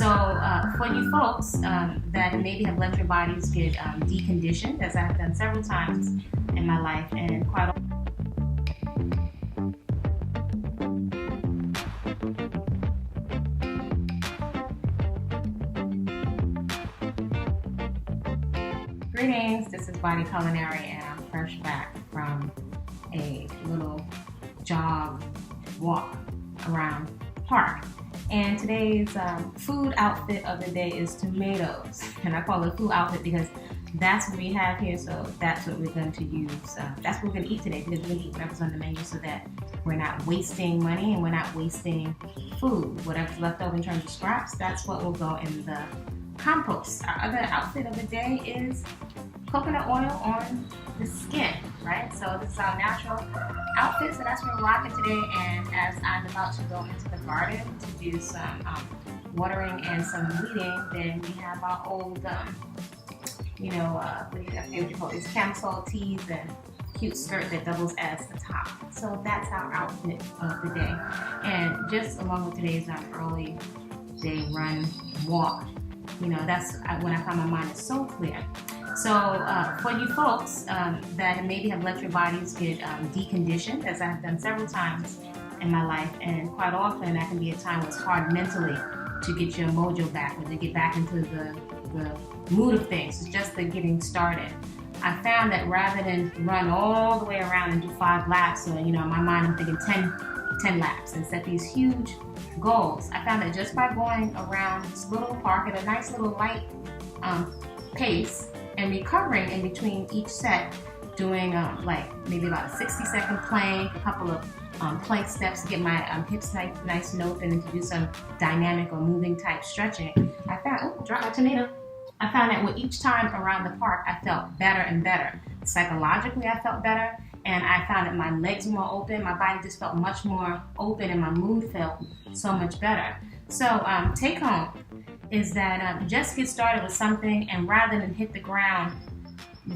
For you folks that maybe have let your bodies get deconditioned, as I have done several times in my life, and quite Greetings, this is Body-Culinary, and I'm fresh back from a little jog walk around the park. And today's food outfit of the day is tomatoes. And I call it food outfit because that's what we have here, so that's what we're going to use. That's what we're going to eat today, because we're going to eat whatever's on the menu so that we're not wasting money and we're not wasting food. Whatever's left over in terms of scraps, that's what will go in the compost. Our other outfit of the day is coconut oil on the skin, right? So this is our natural outfit, so that's what we're rocking today. And as I'm about to go into the garden to do some watering and some weeding, then we have our old, what do you call these camisole tees and cute skirt that doubles as the top. So that's our outfit of the day. And just along with today's early day run walk, that's when I find my mind is so clear. So for you folks that maybe have let your bodies get deconditioned, as I have done several times in my life, and quite often that can be a time where it's hard mentally to get your mojo back, or to get back into the mood of things. It's just the getting started. I found that rather than run all the way around and do 5 laps, so in my mind I'm thinking 10 laps and set these huge goals, I found that just by going around this little park at a nice little light pace and recovering in between each set, doing maybe about a 60-second plank, a couple of plank steps to get my hips nice and open, and to do some dynamic or moving type stretching, I found, drop my tomato. I found that with each time around the park, I felt better and better. Psychologically, I felt better, and I found that my legs were more open, my body just felt much more open, and my mood felt so much better. So take home is that just get started with something, and rather than hit the ground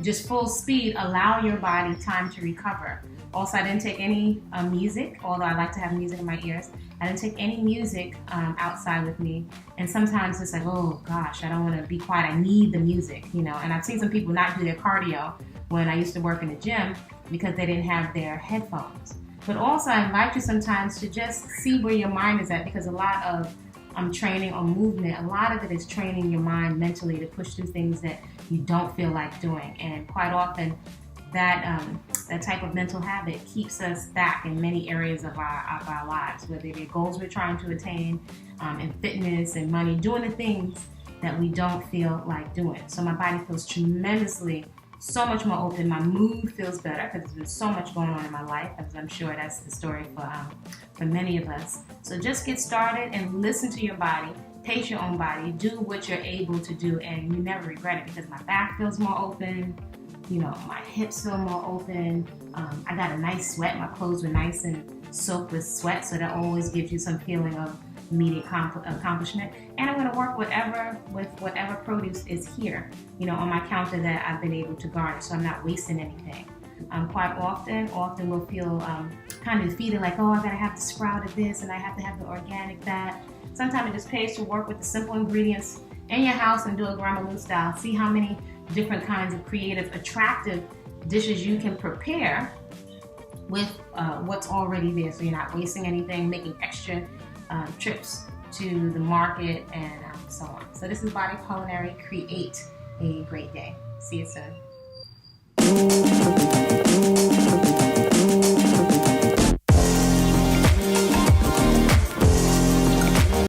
just full speed, allow your body time to recover. Also, I didn't take any music, although I like to have music in my ears. I didn't take any music outside with me. And sometimes it's like, oh gosh, I don't want to be quiet. I need the music, And I've seen some people not do their cardio when I used to work in the gym because they didn't have their headphones. But also, I invite you sometimes to just see where your mind is at, because a lot of training or movement, a lot of it is training your mind mentally to push through things that you don't feel like doing. And quite often, that type of mental habit keeps us back in many areas of our lives, whether they're goals we're trying to attain, in fitness and money, doing the things that we don't feel like doing. So my body feels tremendously so much more open. My mood feels better because there's been so much going on in my life, as I'm sure that's the story for many of us. So just get started and listen to your body, pace your own body, do what you're able to do, and you never regret it, because my back feels more open, my hips feel more open. I got a nice sweat. My clothes were nice and soaked with sweat, so that always gives you some feeling of immediate accomplishment. And I'm going to work with whatever produce is here, on my counter that I've been able to garner, so I'm not wasting anything. Quite often we'll feel kind of defeated, like, oh, I gotta have the sprouted this and I have to have the organic that. Sometimes it just pays to work with the simple ingredients in your house and do it Grandma Lou style. See how many different kinds of creative, attractive dishes you can prepare with what's already there, so you're not wasting anything, making extra trips to the market, and so on. So this is Body-Culinary. Create a great day. See you soon.